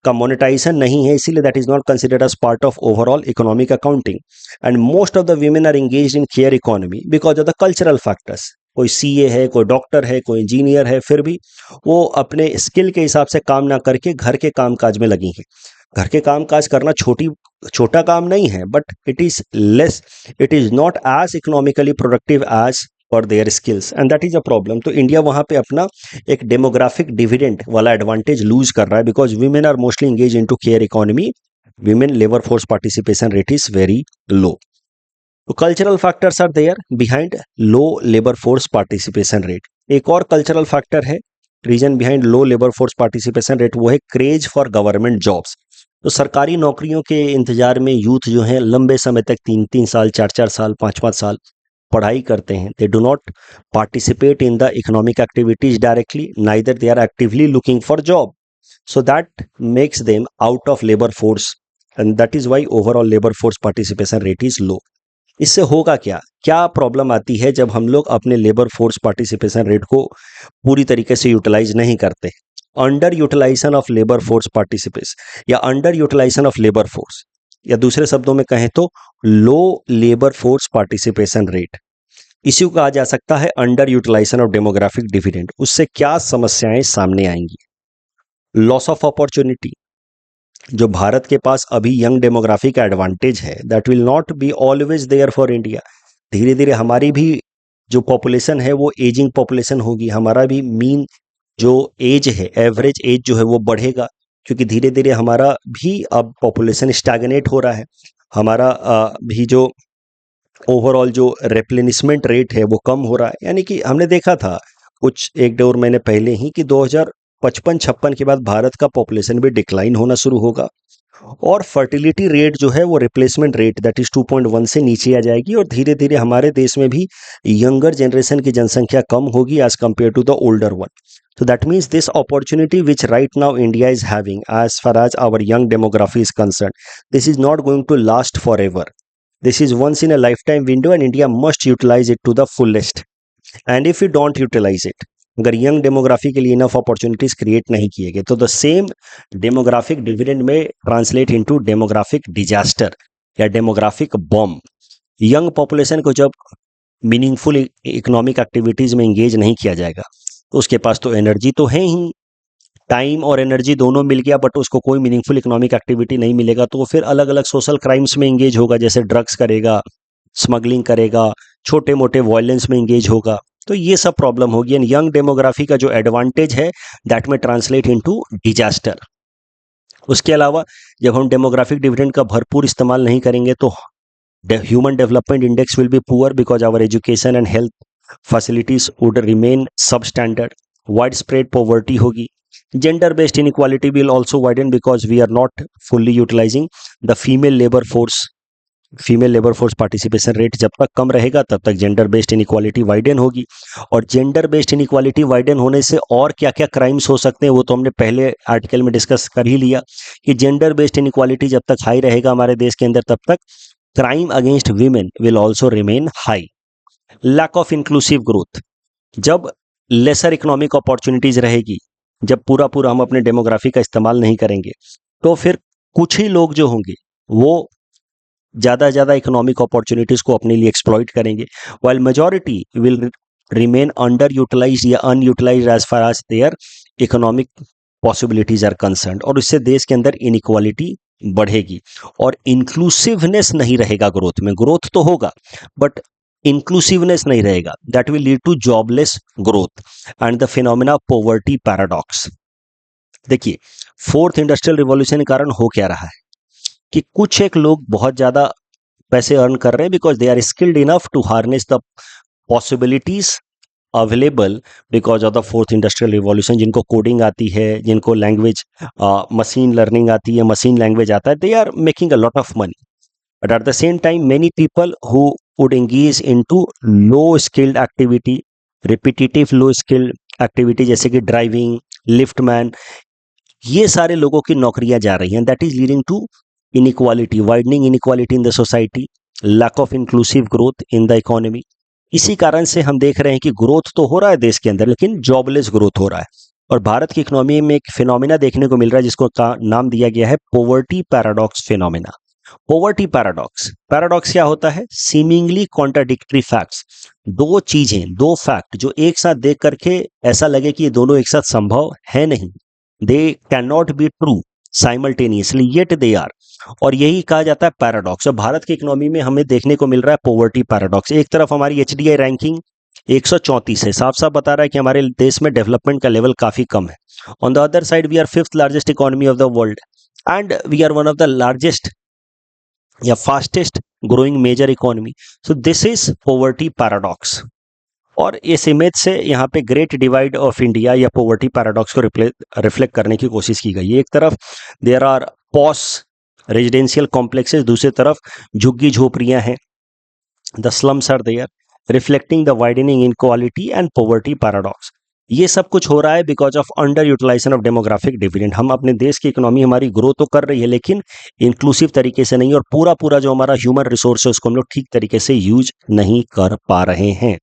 का मोनेटाइजेशन नहीं है, इसीलिए that is not considered as part of overall economic accounting and most of the women are engaged in care economy because of the cultural factors। कोई CA है, कोई doctor है, कोई इंजीनियर है, फिर भी वो अपने स्किल के हिसाब से काम ना करके घर के काम काज में लगी हैं। घर के काम काज करना छोटा काम नहीं है, but it is not as economically productive as for their skills and that is a problem. तो इंडिया वहां पे अपना एक डेमोग्राफिक डिविडेंड वाला एडवांटेज लूज कर रहा है because women are mostly engage into care economy, women labour force participation rate is very low. तो cultural factors are there behind low labour force participation rate. एक और कल्चरल फैक्टर है reason behind low labour force participation rate, वो है craze for government jobs. तो सरकारी नौकरियों के इंतजार में यूथ जो है लंबे समय तक 3-3 साल, 4-4 साल, 5-5 साल पढ़ाई करते हैं। They do not participate in the economic activities directly, neither they are actively looking for job, so that makes them out of labour force and that is why overall labour force participation rate is low. इससे होगा क्या, क्या problem आती है जब हम लोग अपने लेबर फोर्स पार्टिसिपेशन रेट को पूरी तरीके से यूटिलाइज नहीं करते? Under utilisation of labour force participation या under utilisation of labour force, या दूसरे शब्दों में कहें तो low labour force participation rate, इसी को कहा जा सकता है under utilisation of demographic dividend. उससे क्या समस्याएं सामने आएंगी? Loss of opportunity. जो भारत के पास अभी यंग डेमोग्राफी का एडवांटेज है, that will not be always there for India. धीरे धीरे हमारी भी जो पॉपुलेशन है वो एजिंग पॉपुलेशन होगी, हमारा भी मीन जो एज है, एवरेज एज जो है वो बढ़ेगा, क्योंकि धीरे धीरे हमारा भी अब पॉपुलेशन स्टैग्नेट हो रहा है। हमारा भी जो ओवरऑल जो रिप्लेनिशमेंट रेट है वो कम हो रहा है। यानी कि हमने देखा था कुछ 1-1.5 महीने पहले ही कि 2055-56 के बाद भारत का पॉपुलेशन भी डिक्लाइन होना शुरू होगा और फर्टिलिटी रेट जो है वो रिप्लेसमेंट रेट दैट इज 2.1 से नीचे आ जाएगी और धीरे धीरे हमारे देश में भी यंगर जनरेशन की जनसंख्या कम होगी as compare to the older one. So that means this opportunity which right now India is having as far as our young demography is concerned, this is not going to last forever. This is once in a lifetime window and India must utilize it to the fullest. And if we don't utilize it, अगर young demography के लिए enough opportunities create नहीं किए गए तो the same demographic dividend में translate into demographic disaster या demographic bomb. Young population को जब मीनिंगफुल इकोनॉमिक एक्टिविटीज में एंगेज नहीं किया जाएगा तो उसके पास तो एनर्जी तो है ही, टाइम और एनर्जी दोनों मिल गया, बट उसको कोई मीनिंगफुल इकोनॉमिक एक्टिविटी नहीं मिलेगा तो वो फिर अलग अलग सोशल क्राइम्स में एंगेज होगा, जैसे ड्रग्स करेगा, स्मगलिंग करेगा, छोटे मोटे वायलेंस में एंगेज होगा। तो ये सब प्रॉब्लम होगी एंड यंग डेमोग्राफी का जो एडवांटेज है दैट में ट्रांसलेट इनटू डिजास्टर। उसके अलावा जब हम डेमोग्राफिक डिविडेंड का भरपूर इस्तेमाल नहीं करेंगे तो human development index will be poor because our education and health facilities would remain substandard, widespread poverty होगी, gender based inequality will also widen because we are not fully utilizing the female labor force participation rate जब तक कम रहेगा तब तक gender based inequality widen होगी और gender based inequality widen होने से और क्या क्या क्राइम्स हो सकते हैं वो तो हमने पहले आर्टिकल में डिस्कस कर ही लिया कि जेंडर बेस्ड इनइक्वालिटी जब तक हाई रहेगा हमारे देश के अंदर तब तक crime against women will also remain high. Lack of inclusive growth, जब लेसर इकोनॉमिक अपॉर्चुनिटीज रहेगी, जब पूरा पूरा हम अपने डेमोग्राफी का इस्तेमाल नहीं करेंगे तो फिर कुछ ही लोग जो होंगे वो ज़्यादा इकोनॉमिक अपॉर्चुनिटीज को अपने लिए एक्सप्लॉइट करेंगे while majority will remain under utilise या unutilise as far as their economic possibilities are concerned और इससे देश के अंदर इनइक्वालिटी बढ़ेगी और इंक्लूसिवनेस नहीं रहेगा ग्रोथ में। ग्रोथ तो होगा बट इंक्लूसिवनेस नहीं रहेगा, that will lead to jobless growth and the phenomena poverty paradox. देखिए फोर्थ इंडस्ट्रियल रिवॉल्यूशन के कारण हो क्या रहा है कि कुछ एक लोग बहुत ज्यादा पैसे अर्न कर रहे हैं because they are skilled enough to harness the possibilities available because of the fourth industrial revolution. जिनको कोडिंग आती है, जिनको लैंग्वेज मशीन लर्निंग आती है, मशीन लैंग्वेज आता है, they are making a lot of money. But at the same time many people who would engage into low skilled activity, repetitive low skilled activity जैसे कि driving, liftman, ये सारे लोगों की नौकरियां जा रही हैं। That is leading to inequality, widening inequality in the society, lack of inclusive growth in the economy. इसी कारण से हम देख रहे हैं कि ग्रोथ तो हो रहा है देश के अंदर लेकिन जॉबलेस ग्रोथ हो रहा है और भारत की इकोनॉमी में एक फिनोमिना देखने को मिल रहा है जिसको नाम दिया गया है poverty paradox phenomena. Poverty paradox, paradox क्या होता है? सीमिंगली कॉन्ट्राडिक्टरी फैक्ट्स, दो चीजें, दो फैक्ट जो एक साथ देख करके ऐसा लगे कि ये दोनों एक साथ संभव है नहीं, they can not be true simultaneously yet they are, और यही कहा जाता है पैराडॉक्स। और भारत की इकोनॉमी में हमें देखने को मिल रहा है पॉवर्टी पैराडॉक्स। एक तरफ हमारी एचडीआई रैंकिंग 134 है, साफ साफ बता रहा है कि हमारे देश में डेवलपमेंट का लेवल काफी कम है। On the other side we are fifth largest economy of the world and we are one of the largest या fastest growing major economy. So this is poverty paradox और इस इमेज से यहाँ पे ग्रेट डिवाइड ऑफ इंडिया या poverty paradox को reflect करने की कोशिश की गई है। एक तरफ there are posh residential complexes, दूसरी तरफ झुग्गी झोपड़ियां हैं, the slums are there reflecting the widening inequality and poverty paradox. ये सब कुछ हो रहा है because of under utilisation of demographic dividend. हम अपने देश की इकोनॉमी हमारी ग्रो तो कर रही है लेकिन इंक्लूसिव तरीके से नहीं, और पूरा पूरा जो हमारा ह्यूमन रिसोर्स है उसको हम लोग ठीक तरीके से यूज नहीं कर पा रहे हैं।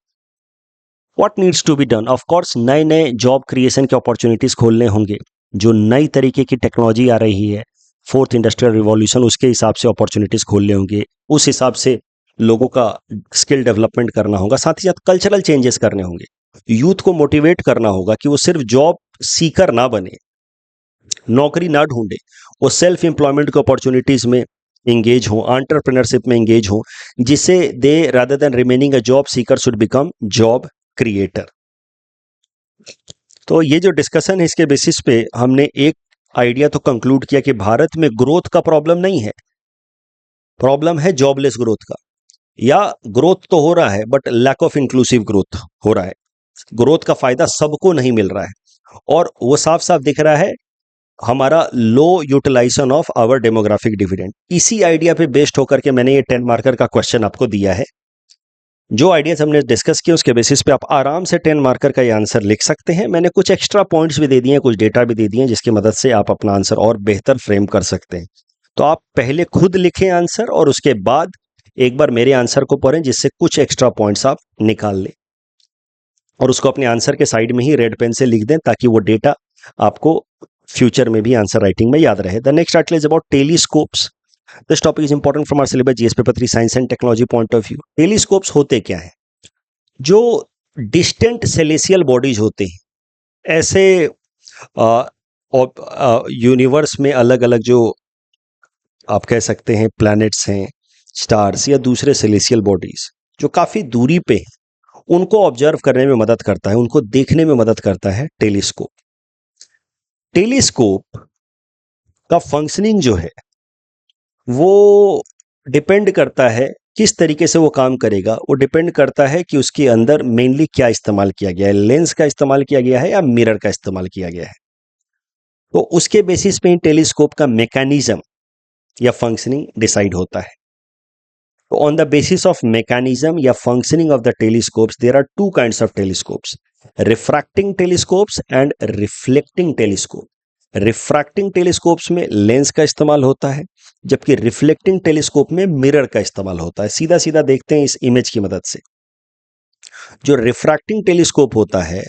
What needs to be done? Of course नए नए जॉब क्रिएशन के अपॉर्चुनिटीज खोलने होंगे। जो नई तरीके की टेक्नोलॉजी आ रही है, फोर्थ इंडस्ट्रियल रिवॉल्यूशन, उसके हिसाब से अपॉर्चुनिटीज खोलने होंगे, उस हिसाब से लोगों का स्किल डेवलपमेंट करना होगा, साथ ही साथ कल्चरल चेंजेस करने होंगे। यूथ को मोटिवेट करना होगा कि वो सिर्फ जॉब सीकर ना बने, नौकरी ना ढूंढे, वो सेल्फ एम्प्लॉयमेंट के अपॉर्चुनिटीज में इंगेज हो, एंटरप्रेन्योरशिप में इंगेज हो, जिससे दे rather than remaining a job seeker should become job creator. तो ये जो डिस्कशन है इसके बेसिस पे हमने एक आइडिया तो कंक्लूड किया कि भारत में ग्रोथ का प्रॉब्लम नहीं है, प्रॉब्लम है जॉबलेस ग्रोथ का। या ग्रोथ तो हो रहा है but lack of inclusive growth हो रहा है, ग्रोथ का फायदा सबको नहीं मिल रहा है, और वो साफ साफ दिख रहा है हमारा low utilization of our demographic dividend. इसी आइडिया पे बेस्ड होकर के मैंने ये 10 मार्कर का क्वेश्चन आपको दिया है। जो आइडियाज हमने डिस्कस किए उसके बेसिस पे आप आराम से 10 मार्कर का ये आंसर लिख सकते हैं। मैंने कुछ एक्स्ट्रा पॉइंट्स भी दे दिए हैं, कुछ डेटा भी दे दिए हैं, जिसकी मदद से आप अपना आंसर और बेहतर फ्रेम कर सकते हैं। तो आप पहले खुद लिखें आंसर और उसके बाद एक बार मेरे आंसर को पढ़ें, जिससे कुछ एक्स्ट्रा पॉइंट्स आप निकाल लें और उसको अपने आंसर के साइड में ही रेड पेन से लिख दें, ताकि वो डेटा आपको फ्यूचर में भी आंसर राइटिंग में याद रहे। The next article is about telescopes. This topic is important from our syllabus GS paper 3 science and technology point of view. Telescopes होते क्या हैं? जो डिस्टेंट सेलेसियल बॉडीज होते हैं, ऐसे यूनिवर्स में अलग अलग जो आप कह सकते हैं प्लैनेट्स हैं, स्टार्स या दूसरे सेलेसियल बॉडीज जो काफी दूरी पे हैं, उनको ऑब्जर्व करने में मदद करता है, उनको देखने में मदद करता है टेलीस्कोप। टेलीस्कोप का फंक्शनिंग जो है वो डिपेंड करता है किस तरीके से वो काम करेगा। वो डिपेंड करता है कि उसके अंदर मेनली क्या इस्तेमाल किया गया है, लेंस का इस्तेमाल किया गया है या मिरर का इस्तेमाल किया गया है। तो उसके बेसिस पे ही टेलीस्कोप का मैकेनिज्म या फंक्शनिंग डिसाइड होता है। तो on the basis of mechanism या functioning of the telescopes there are two kinds of telescopes, refracting telescopes and reflecting telescope. Refracting telescopes में लेंस का इस्तेमाल होता है, जबकि रिफ्लेक्टिंग टेलीस्कोप में मिरर का इस्तेमाल होता है। सीधा सीधा देखते हैं इस इमेज की मदद से। जो रिफ्रैक्टिंग टेलीस्कोप होता है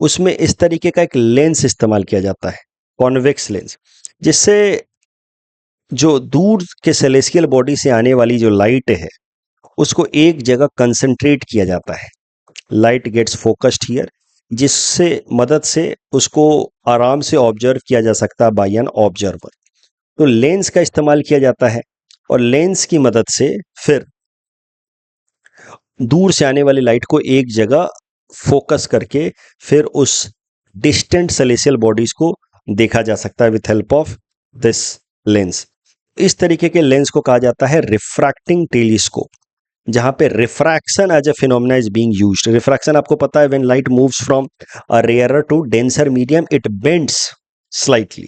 उसमें इस तरीके का एक लेंस इस्तेमाल किया जाता है, कॉन्वेक्स लेंस, जिससे जो दूर के सेलेस्टियल बॉडी से आने वाली जो लाइट है उसको एक जगह कंसंट्रेट किया जाता है। लाइट गेट्स फोकस्ड हियर, जिससे मदद से उसको आराम से ऑब्जर्व किया जा सकता है बाय एन ऑब्जर्वर। तो लेंस का इस्तेमाल किया जाता है और लेंस की मदद से फिर दूर से आने वाली लाइट को एक जगह फोकस करके फिर उस डिस्टेंट सेलेसियल बॉडीज को देखा जा सकता है with help of this lens. इस तरीके के लेंस को कहा जाता है रिफ्रैक्टिंग टेलीस्कोप, जहां पे refraction as a phenomena is being used. Refraction आपको पता है, when light moves from a rarer to denser medium it bends slightly,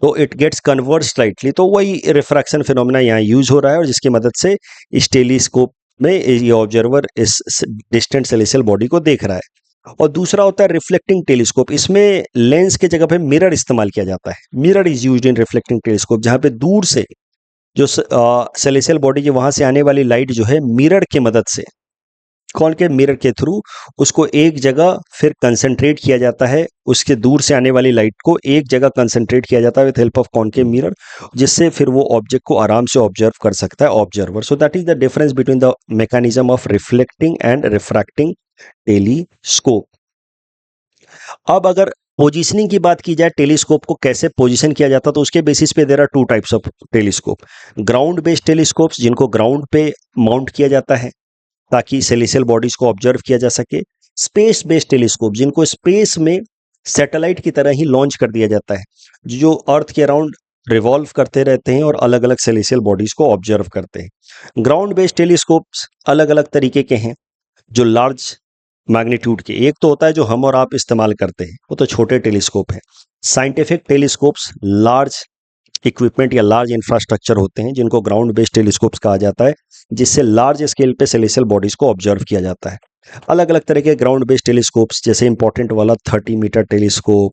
तो इट गेट्स कन्वर्ज स्लाइटली। तो वही रिफ्रैक्शन फिनोमेना यहाँ यूज हो रहा है और जिसकी मदद से इस टेलीस्कोप में ये ऑब्जर्वर इस डिस्टेंट सेलेसियल बॉडी को देख रहा है। और दूसरा होता है रिफ्लेक्टिंग टेलीस्कोप। इसमें लेंस के जगह पे मिरर इस्तेमाल किया जाता है। Mirror is used in reflecting telescope, जहाँ पे दूर से जो सेलेसियल बॉडी जो वहां से आने वाली लाइट जो है मिरर की मदद से, कॉनकेव मिरर के थ्रू उसको एक जगह फिर कंसंट्रेट किया जाता है। उसके दूर से आने वाली लाइट को एक जगह कंसंट्रेट किया जाता है with help of concave mirror, जिससे फिर वो ऑब्जेक्ट को आराम से ऑब्जर्व कर सकता है observer. So that is the difference between the mechanism of reflecting and refracting telescope. अब अगर पोजीशनिंग की बात की जाए, टेलीस्कोप को कैसे पोजीशन किया जाता है, तो उसके बेसिस पे there are two types of telescope. Ground based telescopes, जिनको ग्राउंड पे माउंट किया जाता है ताकि सेलेसियल बॉडीज को ऑब्जर्व किया जा सके। स्पेस बेस्ड टेलीस्कोप, जिनको स्पेस में सैटेलाइट की तरह ही लॉन्च कर दिया जाता है, जो अर्थ के अराउंड रिवॉल्व करते रहते हैं और अलग अलग सेलेसियल बॉडीज को ऑब्जर्व करते हैं। ग्राउंड बेस्ड टेलीस्कोप्स अलग अलग तरीके के हैं, जो लार्ज मैग्नीट्यूड के। एक तो होता है जो हम और आप इस्तेमाल करते हैं, वो तो छोटे टेलीस्कोप है। साइंटिफिक टेलीस्कोप्स लार्ज इक्विपमेंट या लार्ज इंफ्रास्ट्रक्चर होते हैं, जिनको ग्राउंड बेस्ड टेलीस्कोप्स कहा जाता है, जिससे लार्ज स्केल पे सेलेसियल बॉडीज को ऑब्जर्व किया जाता है। अलग अलग तरह के ग्राउंड बेस्ड टेलीस्कोप्स, जैसे इंपॉर्टेंट वाला 30 मीटर टेलीस्कोप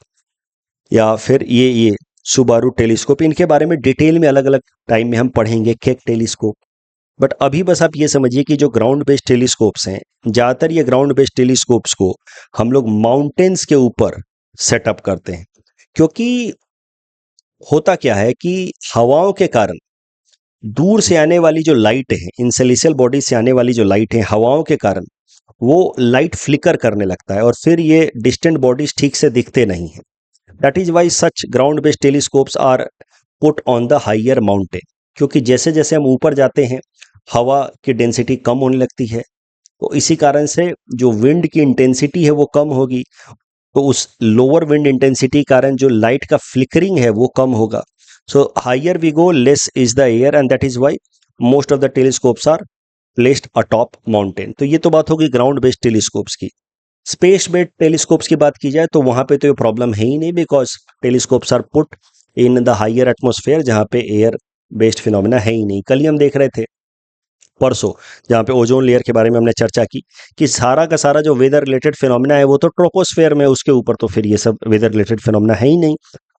या फिर ये सुबारू टेलीस्कोप, इनके बारे में डिटेल में अलग अलग टाइम में हम पढ़ेंगे। Cake telescope. बट अभी बस आप ये समझिए कि जो ग्राउंड बेस्ड टेलीस्कोप्स हैं, ज़्यादातर ये ग्राउंड बेस्ड टेलीस्कोप्स को हम लोग माउंटेन्स के ऊपर सेटअप करते हैं, क्योंकि होता क्या है कि हवाओं के कारण दूर से आने वाली जो लाइट है, इन सेलेस्टियल बॉडी से आने वाली जो लाइट है, हवाओं के कारण वो लाइट फ्लिकर करने लगता है और फिर ये डिस्टेंट बॉडीज ठीक से दिखते नहीं है। That is why such ground based telescopes are put on the higher mountain, क्योंकि जैसे जैसे हम ऊपर जाते हैं हवा की डेंसिटी कम होने लगती है, तो इसी कारण से जो विंड की इंटेंसिटी है वो कम होगी, तो उस लोअर विंड इंटेंसिटी कारण जो लाइट का फ्लिकरिंग है वो कम होगा। So higher we go less is the air, and that is why most of the telescopes are placed atop mountain. तो ये तो बात होगी ग्राउंड बेस्ड टेलीस्कोप्स की। स्पेस बेस्ड टेलीस्कोप्स की बात की जाए तो वहां पे तो ये प्रॉब्लम है ही नहीं, because telescopes are put in the higher atmosphere, जहां पे एयर बेस्ड फिनोमिना है ही नहीं। कल ही हम देख रहे थे, परसों, जहाँ पे ओजोन लेयर के बारे में हमने चर्चा की कि सारा का सारा जो वेदर रिलेटेड फिनोमिना है वो तो ट्रोपोस्फेयर में, उसके ऊपर तो फिर ये सब वेदर रिलेटेड फिनोमिना है ही नहीं,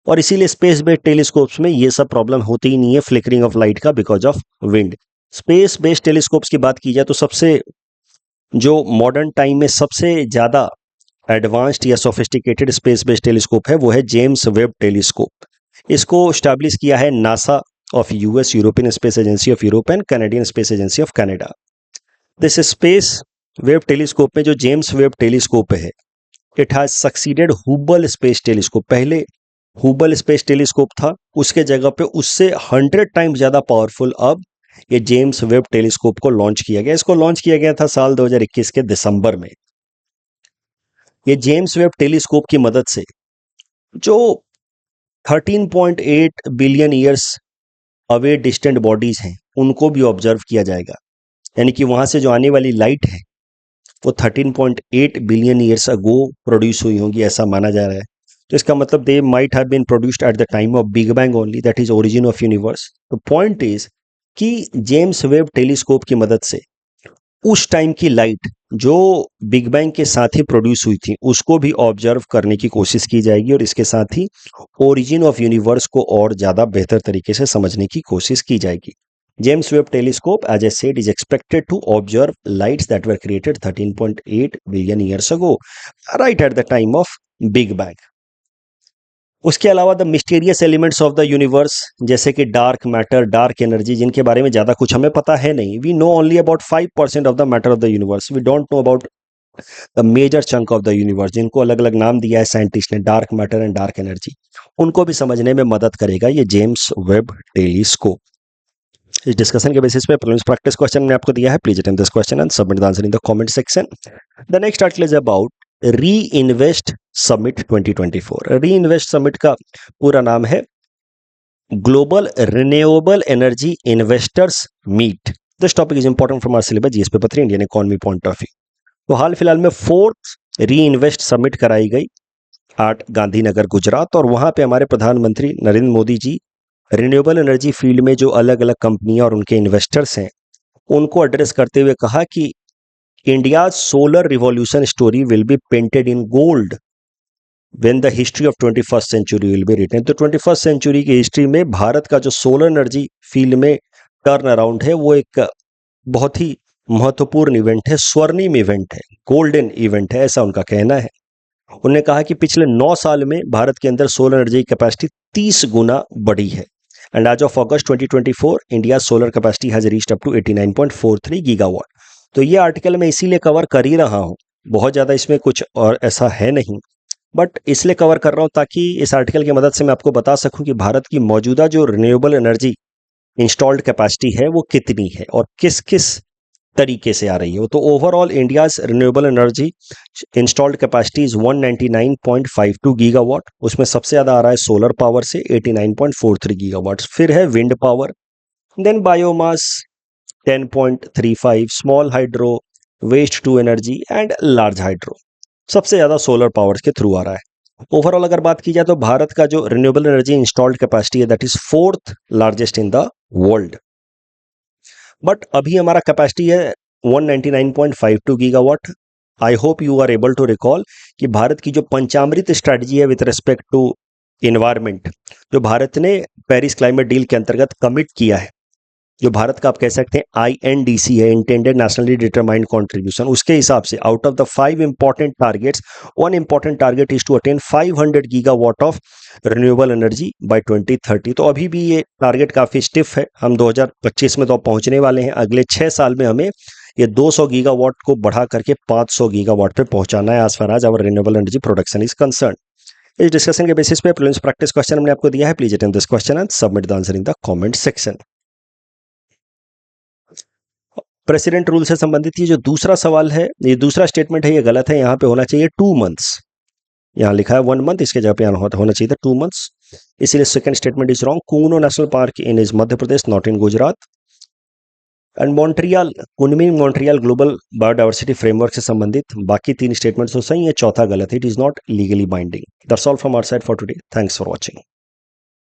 और इसीलिए स्पेस बेस्ड टेलीस्कोप्स में ये सब प्रॉब्लम होती ही नहीं है फ्लिकरिंग ऑफ लाइट का because of wind. Space based telescopes की बात की जाए तो सबसे जो मॉडर्न टाइम में सबसे ज़्यादा एडवांस्ड या सोफिस्टिकेटेड स्पेस बेस्ड टेलीस्कोप है वो है जेम्स वेब टेलीस्कोप। इसको स्टैब्लिश किया है NASA of US, European space agency of Europe and Canadian space agency of Canada. This space Webb telescope में जो जेम्स वेब टेलीस्कोप है, it has succeeded Hubel space telescope. पहले Hubel space telescope था, उसके जगह पे उससे 100 टाइम्स ज़्यादा पावरफुल अब ये जेम्स वेब टेलीस्कोप को लॉन्च किया गया। इसको लॉन्च किया गया था साल 2021 के दिसंबर में। ये जेम्स वेब टेलीस्कोप की मदद से जो 13.8 billion years away distant bodies हैं उनको भी ऑब्जर्व किया जाएगा, यानी कि वहां से जो आने वाली लाइट है वो 13.8 बिलियन ईयर्स अगो प्रोड्यूस हुई होंगी, ऐसा माना जा रहा है। तो इसका मतलब they might have been produced at the time of Big Bang only, that is origin of universe. तो पॉइंट इज कि जेम्स वेब टेलीस्कोप की मदद से उस टाइम की लाइट जो बिग बैंग के साथ ही प्रोड्यूस हुई थी उसको भी ऑब्जर्व करने की कोशिश की जाएगी, और इसके साथ ही ओरिजिन ऑफ यूनिवर्स को और ज़्यादा बेहतर तरीके से समझने की कोशिश की जाएगी। James Webb Telescope, as I said, is expected to observe lights that were created 13.8 billion years ago, right at the time of Big Bang. उसके अलावा the mysterious elements of the universe, जैसे कि डार्क मैटर, डार्क एनर्जी, जिनके बारे में ज़्यादा कुछ हमें पता है नहीं। We know only about 5% of the matter of the universe, we don't know about the major chunk of the universe, जिनको अलग अलग नाम दिया है साइंटिस्ट ने, dark matter and dark energy. उनको भी समझने में मदद करेगा ये जेम्स वेब टेलीस्कोप। इस डिस्कशन के बेसिस पे प्रीलिम्स प्रैक्टिस क्वेश्चन में आपको दिया है, please attempt this question and submit the answer in the comment section. The next article is about re invest summit 2024। Re invest summit का पूरा नाम है global renewable energy investors meet. This topic is important from our syllabus GS paper 3 Indian economy point of view. तो हाल फिलहाल में 4th री invest summit कराई गई एट गांधीनगर गुजरात, और वहां पे हमारे प्रधानमंत्री Narendra Modi ji renewable energy field में जो अलग अलग कंपनियां और उनके इन्वेस्टर्स हैं उनको एड्रेस करते हुए कहा कि India solar revolution story will be painted in gold when the history of 21st century will be written. तो 21st सेंचुरी की हिस्ट्री में भारत का जो सोलर एनर्जी फील्ड में टर्न अराउंड है वो एक बहुत ही महत्वपूर्ण इवेंट है, स्वर्णिम इवेंट है, गोल्डन इवेंट है, ऐसा उनका कहना है। उन्होंने कहा कि पिछले 9 साल में भारत के अंदर सोलर एनर्जी की कैपेसिटी 30 गुना बढ़ी है, and as of August 2024 India solar capacity has reached up to 89.43 gigawatt. तो ये आर्टिकल मैं इसीलिए कवर कर ही रहा हूँ, बहुत ज़्यादा इसमें कुछ और ऐसा है नहीं, बट इसलिए कवर कर रहा हूँ ताकि इस आर्टिकल की मदद से मैं आपको बता सकूं कि भारत की मौजूदा जो रिन्यूएबल एनर्जी इंस्टॉल्ड कैपेसिटी है वो कितनी है और किस किस तरीके से आ रही है। तो overall India's renewable energy installed capacity is 199.52 gigawatt. उसमें सबसे ज़्यादा आ रहा है सोलर पावर से 89.43 गीगावाट, फिर है wind power, then biomass 10.35, small hydro, waste to energy and large hydro. सबसे ज़्यादा सोलर पावर के थ्रू आ रहा है। ओवरऑल अगर बात की जाए तो भारत का जो रिन्यूएबल एनर्जी इंस्टॉल्ड कैपेसिटी है that is 4th largest in the world. But अभी हमारा कैपेसिटी है 199.52 gigawatt, I hope you are able to recall कि भारत की जो पंचामृत स्ट्रैटेजी है विद रिस्पेक्ट टू इन्वायरमेंट, जो भारत ने पेरिस क्लाइमेट डील के अंतर्गत कमिट किया है, जो भारत का आप कह सकते हैं INDC है, इंटेंडेड नेशनली डिटरमाइंड कंट्रीब्यूशन, उसके हिसाब से out of the 5 important targets, one important target is to attain 500 gigawatt of renewable energy by 2030। तो अभी भी ये टारगेट काफी स्टिफ है, हम 2025 में तो पहुंचने वाले हैं, अगले 6 साल में हमें ये 200 गीगावाट को बढ़ा करके 500 गीगावाट पे पहुंचाना है as far as our renewable energy production is concern. इस डिस्कशन के बेसिस पे प्रीलिम्स प्रैक्टिस क्वेश्चन हमने आपको दिया है, please attempt this question and submit the answer in the comment section. President rule से संबंधित ये जो दूसरा सवाल है, ये दूसरा स्टेटमेंट है, ये गलत है, यहाँ पे होना चाहिए 2 मंथ्स, यहाँ लिखा है 1 मंथ, इसके जगह पे यहाँ होना चाहिए था 2 मंथ्स, इसीलिए second statement is wrong. Kuno national park in is Madhya Pradesh, not in Gujarat. And Montreal, Kunming Montreal global biodiversity framework से संबंधित बाकी 3 स्टेटमेंट्स तो सही है, चौथा गलत है, it is not legally binding. That's all from our side for today, thanks for watching.